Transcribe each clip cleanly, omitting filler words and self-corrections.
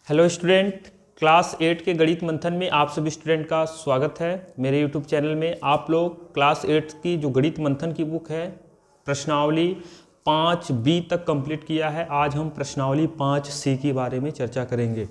Hello student, class 8 के गणित मंथन में आप सभी स्टूडेंट का स्वागत है। मेरे यूट्यूब चैनल में आप लोग क्लास 8 की जो गणित मंथन की बुक है प्रश्नावली 5B तक कंप्लीट किया है। आज हम प्रश्नावली 5C के बारे में चर्चा करेंगे,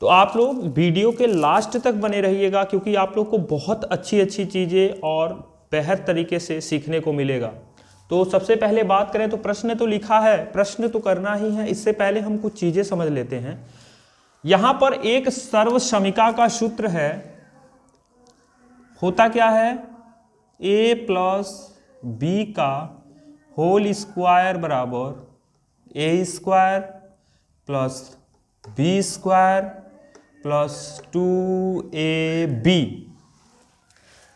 तो आप लोग वीडियो के लास्ट तक बने रहिएगा क्योंकि आप लोग को बहुत अच्छी अच्छी चीज़ें और बेहतर तरीके से सीखने को मिलेगा। तो सबसे पहले बात करें तो प्रश्न तो लिखा है, प्रश्न तो करना ही है। इससे पहले हम कुछ चीज़ें समझ लेते हैं। यहां पर एक सर्वसमीका का सूत्र है, होता क्या है, a प्लस बी का होल स्क्वायर बराबर a square plus B square plus 2ab।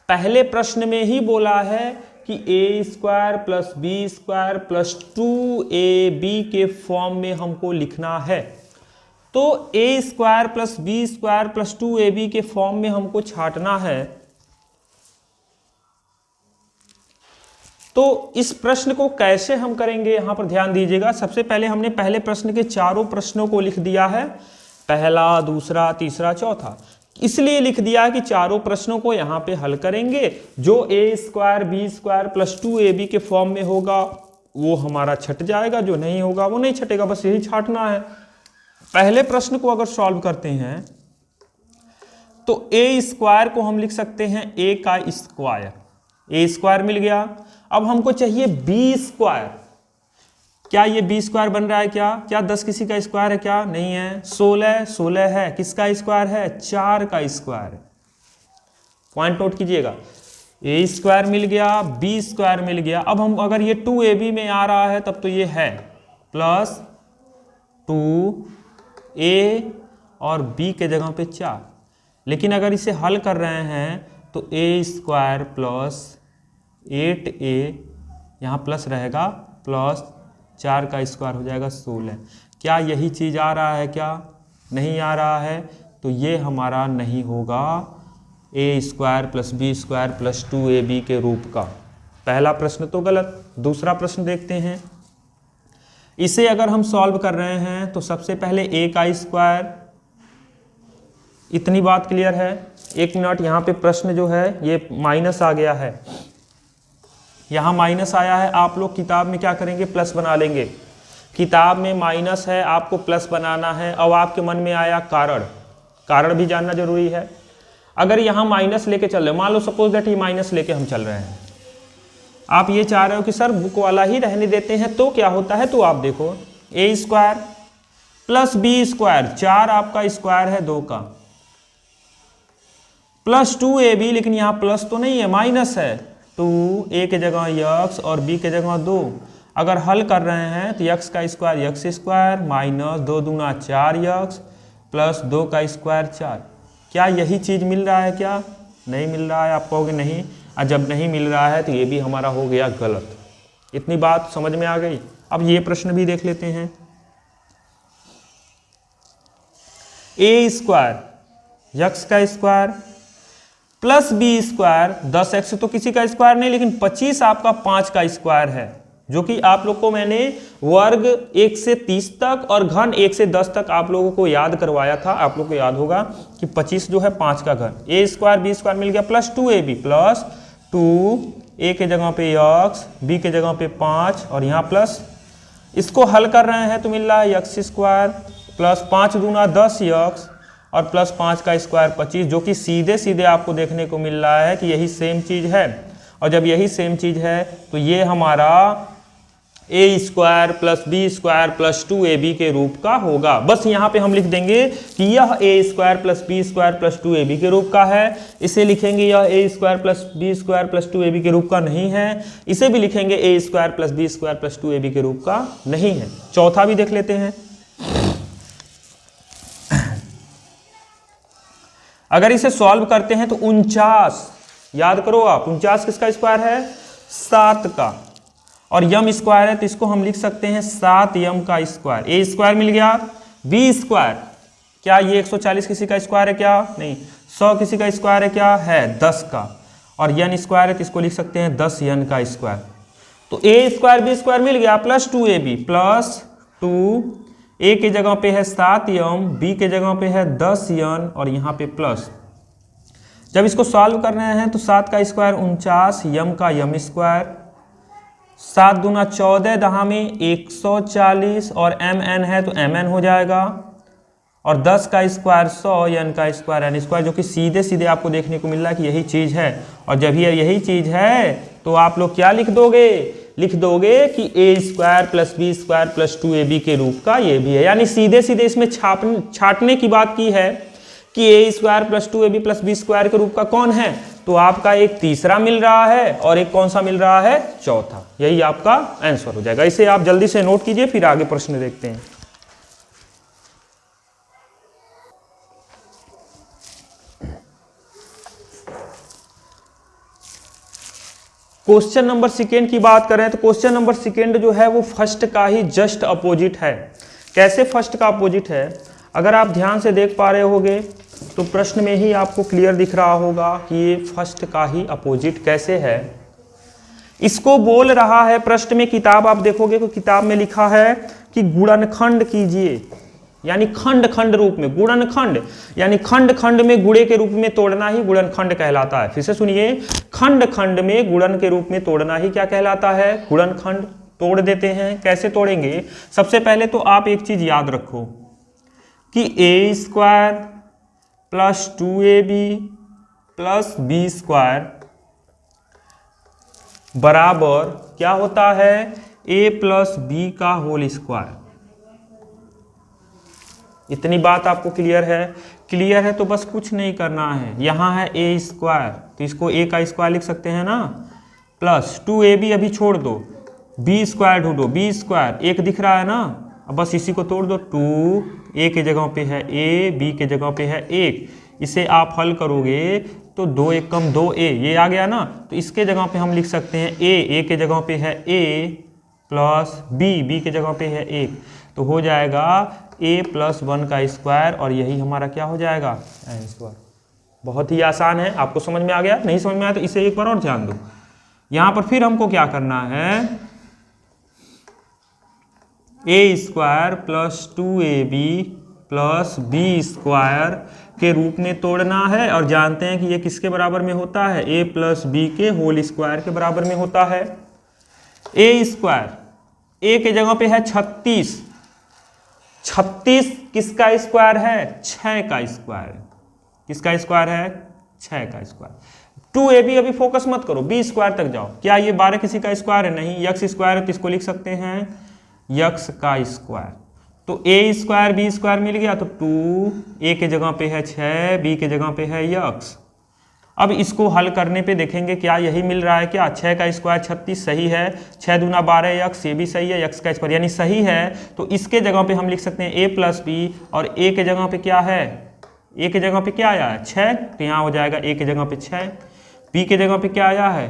पहले प्रश्न में ही बोला है कि a square plus B square plus 2ab के फॉर्म में हमको लिखना है। तो a square plus B square plus 2ab के फॉर्म में हमको छांटना है। तो इस प्रश्न को कैसे हम करेंगे, यहां पर ध्यान दीजिएगा। सबसे पहले हमने पहले प्रश्न के चारों प्रश्नों को लिख दिया है, पहला, दूसरा, तीसरा, चौथा। इसलिए लिख दिया कि चारों प्रश्नों को यहां पे हल करेंगे। जो a square b square plus 2ab के फॉर्म में होगा वो हमारा छट जाएगा, जो नहीं होगा वो नहीं छटेगा, बस यही छांटना है। पहले प्रश्न को अगर सॉल्व करते हैं तो a स्क्वायर को हम लिख सकते हैं a का स्क्वायर, a स्क्वायर मिल गया। अब हमको चाहिए b स्क्वायर। क्या ये b स्क्वायर बन रहा है? क्या 10 किसी का स्क्वायर है? क्या नहीं है। 16 है, किसका स्क्वायर है? 4 का स्क्वायर है। पॉइंट नोट कीजिएगा, a स्क्वायर मिल गया, b स्क्वायर मिल गया। अब हम अगर ये 2ab में आ रहा है तब तो ये है प्लस 2a और b के जगह पे 4। लेकिन अगर इसे हल कर रहे हैं तो a स्क्वायर प्लस 8a यहाँ प्लस रहेगा प्लस 4 का स्क्वायर हो जाएगा 16। क्या यही चीज़ आ रहा है? क्या नहीं आ रहा है? तो ये हमारा नहीं होगा a square plus B square plus 2ab के रूप का। पहला प्रश्न तो गलत। दूसरा प्रश्न देखते हैं। इसे अगर हम सॉल्व कर रहे हैं तो सबसे पहले a का स्क्वायर, इतनी बात क्लियर है। एक मिनट, यहाँ पे प्रश्न जो है ये माइनस आ गया है, यहाँ माइनस आया है। आप लोग किताब में क्या करेंगे? प्लस बना लेंगे। किताब में माइनस है, आपको प्लस बनाना है। अब आपके मन में आया कारण भी जानना जरूरी है। अगर यहाँ माइनस लेके चल रहे, मान लो सपोज दैट ये माइनस लेके हम चल रहे हैं, आप ये चाह रहे हो कि सर बुक वाला ही रहने देते हैं, तो क्या होता है? तो आप देखो, a square plus B square, 4 आपका स्क्वायर है 2 का, प्लस 2ab, लेकिन यहाँ प्लस तो नहीं है, माइनस है। 2a के जगह x और b के जगह 2। अगर हल कर रहे हैं तो x का स्क्वायर x स्क्वायर माइनस 2 दूना 4x प्लस 2 का स्क्वायर 4। क्या यही चीज़ मिल रहा है? क्या नहीं मिल रहा है? आप कहोगे नहीं, और जब नहीं मिल रहा है तो ये भी हमारा हो गया गलत। इतनी बात समझ में आ गई। अब ये प्रश्न भी देख लेते हैं। a स्क्वायर x का square plus B square, 10x तो किसी का स्क्वायर नहीं, लेकिन 25 आपका 5 का स्क्वायर है, जो कि आप लोग को मैंने वर्ग 1 से 30 तक और घन 1 से 10 तक आप लोगों को याद करवाया था। आप लोग को याद होगा कि 25 जो है 5 का घन। a स्क्वायर बी स्क्वायर मिल गया प्लस 2ab प्लस 2a के जगह पे x, b के जगह पे 5 और यहाँ प्लस। इसको हल कर रहे हैं तो मिल रहा है x स्क्वायर प्लस 5 दूना 10x और प्लस 5 का स्क्वायर 25, जो कि सीधे सीधे आपको देखने को मिल रहा है कि यही सेम चीज़ है। और जब यही सेम चीज़ है तो ये हमारा a square plus B square plus 2ab के रूप का होगा। बस यहाँ पे हम लिख देंगे कि यह a square plus B square plus 2ab के रूप का है। इसे लिखेंगे यह a square plus B square plus 2ab के रूप का नहीं है। इसे भी लिखेंगे a square plus B square plus 2ab के रूप का नहीं है। चौथा भी देख लेते हैं। अगर इसे सॉल्व करते हैं तो 49, याद करो आप, 49 किसका स्क्वायर है? 7 का। और यम स्क्वायर है तो इसको हम लिख सकते हैं 7m का स्क्वायर। a स्क्वायर मिल गया, b स्क्वायर, क्या ये 140 किसी का स्क्वायर है? क्या नहीं। 100 किसी का स्क्वायर है? क्या है? 10 का। और n स्क्वायर है तो इसको लिख सकते हैं 10n का स्क्वायर। तो a स्क्वायर b स्क्वायर मिल गया प्लस 2ab प्लस 2 ए के जगह पे है 7m, बी के जगह पे है 10n और यहाँ पे प्लस। जब इसको सॉल्व कर रहे हैं तो 7 का स्क्वायर 49, यम का यम स्क्वायर, 7 दूना 14, दहा में 140 और mn है तो mn हो जाएगा, और 10 का स्क्वायर 100, n का स्क्वायर n स्क्वायर, जो कि सीधे सीधे आपको देखने को मिल रहा है कि यही चीज़ है। और जब यही चीज़ है तो आप लोग क्या लिख दोगे, लिख दोगे कि A square plus B square plus 2ab के रूप का ये भी है। यानी सीधे सीधे इसमें छाटने की बात की है कि A square plus 2ab plus B square के रूप का कौन है, तो आपका एक तीसरा मिल रहा है और एक कौन सा मिल रहा है, चौथा। यही आपका आंसर हो जाएगा। इसे आप जल्दी से नोट कीजिए, फिर आगे प्रश्न देखते हैं। क्वेश्चन नंबर सेकेंड की बात करें तो क्वेश्चन नंबर सेकेंड जो है वो फर्स्ट का ही जस्ट अपोजिट है। कैसे फर्स्ट का अपोजिट है, अगर आप ध्यान से देख पा रहे होगे तो प्रश्न में ही आपको क्लियर दिख रहा होगा कि ये फर्स्ट का ही अपोजिट कैसे है। इसको बोल रहा है प्रश्न में, किताब आप देखोगे तो किताब में लिखा है कि गुणनखंड कीजिए, यानी खंड खंड रूप में, गुणनखंड यानी खंड खंड में गुणे के रूप में तोड़ना ही गुणनखंड कहलाता है। फिर से सुनिए, खंड खंड में गुणन के रूप में तोड़ना ही क्या कहलाता है, गुणनखंड। तोड़ देते हैं, कैसे तोड़ेंगे, सबसे पहले तो आप एक चीज याद रखो कि A square plus 2ab plus B square बराबर क्या होता है, a प्लस बी का होल स्क्वायर। इतनी बात आपको क्लियर है? क्लियर है तो बस कुछ नहीं करना है, यहाँ है ए स्क्वायर तो इसको ए का स्क्वायर लिख सकते हैं ना, प्लस 2ab अभी छोड़ दो, बी स्क्वायर ढूंढो, बी स्क्वायर एक दिख रहा है ना, अब बस इसी को तोड़ दो, 2 ए के जगह पे है a, बी के जगह पे है 1, इसे आप हल करोगे तो 2 1 कम 2a, ये आ गया ना, तो इसके जगह पे हम लिख सकते हैं a के जगह पे है a प्लस बी के जगह पे है 1, तो हो जाएगा a प्लस 1 का स्क्वायर और यही हमारा क्या हो जाएगा, n स्क्वायर। बहुत ही आसान है, आपको समझ में आ गया? नहीं समझ में आया तो इसे एक बार और ध्यान दो। यहाँ पर फिर हमको क्या करना है, a square plus 2ab plus B square के रूप में तोड़ना है, और जानते हैं कि ये किसके बराबर में होता है, a प्लस बी के होल स्क्वायर के बराबर में होता है। a स्क्वायर a के जगह पे है 36, 36 किसका स्क्वायर है, 6 का स्क्वायर। किसका स्क्वायर है, 6 का स्क्वायर। 2ab अभी फोकस मत करो, बी स्क्वायर तक जाओ। क्या ये 12 किसी का स्क्वायर है, नहीं, यक्स स्क्वायर है तो इसको लिख सकते हैं यक्स का स्क्वायर। तो a स्क्वायर बी स्क्वायर मिल गया, तो 2 a के जगह पे है 6, b के जगह पे है यक्स। अब इसको हल करने पे देखेंगे क्या यही मिल रहा है, क्या 6 का स्क्वायर 36 सही है, 6 दूना 12 यक्स, ये भी सही है, यक्स का स्क्वायर यानी सही है। तो इसके जगह पे हम लिख सकते हैं a प्लस बी, और a के जगह पे क्या है, a के जगह पे क्या आया है 6, तो यहाँ हो जाएगा a के जगह पे 6, b के जगह पे क्या आया है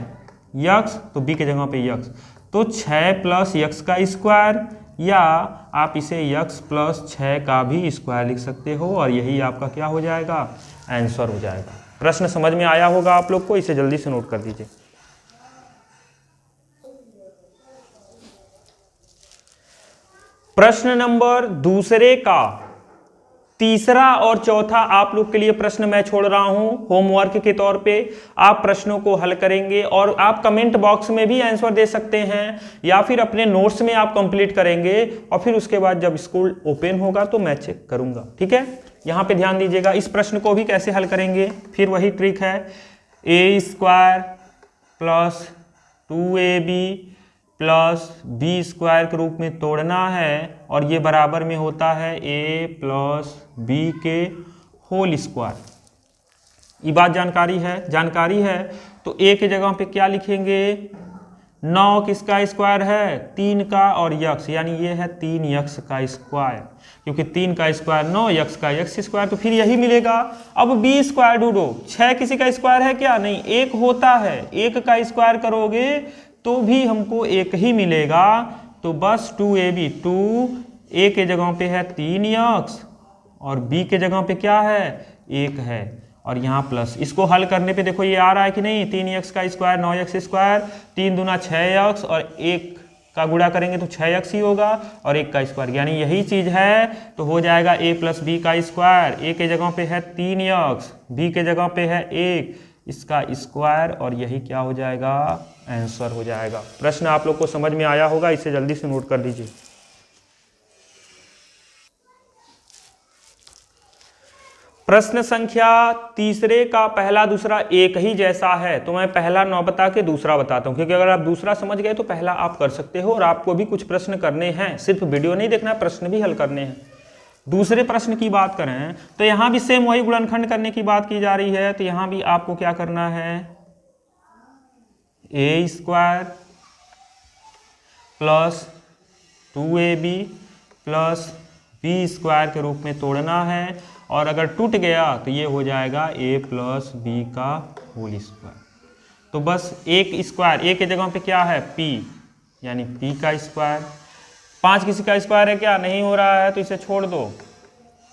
यक्स, तो b के जगह पे यक्स, तो 6 प्लस यक्स का स्क्वायर, या आप इसे यक्स प्लस 6 का भी स्क्वायर लिख सकते हो, और यही आपका क्या हो जाएगा, आंसर हो जाएगा। प्रश्न समझ में आया होगा आप लोग को, इसे जल्दी से नोट कर दीजिए। प्रश्न नंबर दूसरे का तीसरा और चौथा आप लोग के लिए प्रश्न मैं छोड़ रहा हूं होमवर्क के तौर पे। आप प्रश्नों को हल करेंगे और आप कमेंट बॉक्स में भी आंसर दे सकते हैं, या फिर अपने नोट्स में आप कंप्लीट करेंगे, और फिर उसके बाद जब स्कूल ओपन होगा तो मैं चेक करूंगा, ठीक है। यहाँ पे ध्यान दीजिएगा, इस प्रश्न को भी कैसे हल करेंगे, फिर वही ट्रिक है, a square plus 2ab plus B square के रूप में तोड़ना है, और ये बराबर में होता है a प्लस बी के होल स्क्वायर। ये बात जानकारी है तो a के जगह पे क्या लिखेंगे, 9 किसका स्क्वायर है, 3 का और यक्स, यानी ये है 3 यक्स का स्क्वायर, क्योंकि 3 का स्क्वायर 9, यक्स का यक्स स्क्वायर, तो फिर यही मिलेगा। अब बी स्क्वायर ढूंढो, 6 किसी का स्क्वायर है क्या, नहीं, 1 होता है, 1 का स्क्वायर करोगे तो भी हमको 1 ही मिलेगा, तो बस 2ab, 2 a के जगह पे है 3 यक्स और b के जगह पे क्या है 1 है, और यहाँ प्लस। इसको हल करने पे देखो ये आ रहा है कि नहीं, 3 यक्स का स्क्वायर 9 यक्स स्क्वायर, 3 दूना 6 यक्स और 1 का गुणा करेंगे तो 6x ही होगा और 1 का स्क्वायर, यानी यही चीज़ है तो हो जाएगा a प्लस बी का स्क्वायर। a के जगह पे है 3x, b के जगह पे है 1, इसका स्क्वायर, और यही क्या हो जाएगा, आंसर हो जाएगा। प्रश्न आप लोग को समझ में आया होगा, इसे जल्दी से नोट कर लीजिए। प्रश्न संख्या तीसरे का पहला दूसरा एक ही जैसा है, तो मैं पहला 9 बता के दूसरा बताता हूं, क्योंकि अगर आप दूसरा समझ गए तो पहला आप कर सकते हो। और आपको भी कुछ प्रश्न करने हैं, सिर्फ वीडियो नहीं देखना, प्रश्न भी हल करने हैं। दूसरे प्रश्न की बात करें तो यहां भी सेम वही गुणनखंड करने की बात की जा रही है, तो यहां भी आपको क्या करना है, a square plus 2ab plus b square के रूप में तोड़ना है, और अगर टूट गया तो ये हो जाएगा a प्लस बी का होल स्क्वायर। तो बस एक स्क्वायर, a के जगह पे क्या है p, यानी p का स्क्वायर। 5 किसी का स्क्वायर है क्या, नहीं हो रहा है तो इसे छोड़ दो,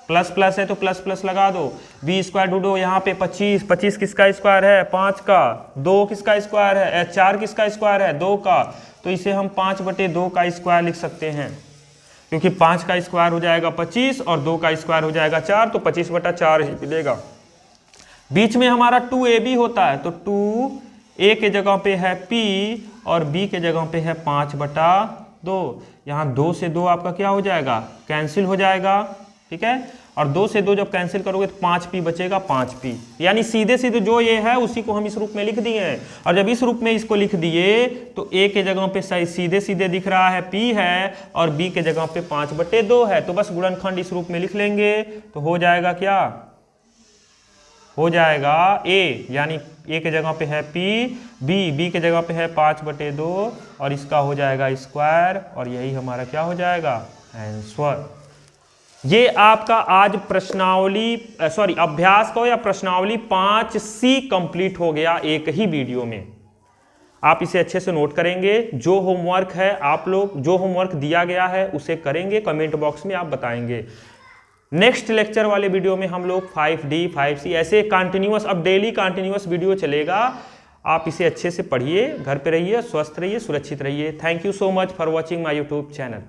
प्लस प्लस है तो प्लस प्लस लगा दो, b स्क्वायर ढूंढो, यहाँ पे 25 किसका स्क्वायर है, 5 का, 2 किसका स्क्वायर है, 4 किसका स्क्वायर है, 2 का, तो इसे हम 5/2 का स्क्वायर लिख सकते हैं, क्योंकि 5 का स्क्वायर हो जाएगा 25 और 2 का स्क्वायर हो जाएगा 4, तो 25/4 ही मिलेगा। बीच में हमारा 2ab होता है, तो 2a के जगह पे है p और b के जगह पे है 5/2। यहाँ 2 से 2 आपका क्या हो जाएगा, कैंसिल हो जाएगा, ठीक है। और 2 से 2 जब कैंसिल करोगे तो 5p बचेगा, 5p, यानी सीधे सीधे जो ये है उसी को हम इस रूप में लिख दिए हैं। और जब इस रूप में इसको लिख दिए तो a के जगह पे सही सीधे सीधे दिख रहा है p है और b के जगह पे 5/2 है, तो बस गुणनखंड इस रूप में लिख लेंगे तो हो जाएगा क्या, हो जाएगा a, यानी a के जगह पे है p, b के जगह पे है 5/2 और इसका हो जाएगा स्क्वायर, और यही हमारा क्या हो जाएगा, आंसर। ये आपका आज प्रश्नावली अभ्यास को या प्रश्नावली 5C कंप्लीट हो गया एक ही वीडियो में। आप इसे अच्छे से नोट करेंगे, जो होमवर्क है आप लोग, जो होमवर्क दिया गया है उसे करेंगे, कमेंट बॉक्स में आप बताएंगे। नेक्स्ट लेक्चर वाले वीडियो में हम लोग 5D 5C ऐसे कंटिन्यूअस, अब डेली कंटिन्यूअस वीडियो चलेगा। आप इसे अच्छे से पढ़िए, घर पे रहिए, स्वस्थ रहिए, सुरक्षित रहिए। Thank you so much for watching my YouTube channel.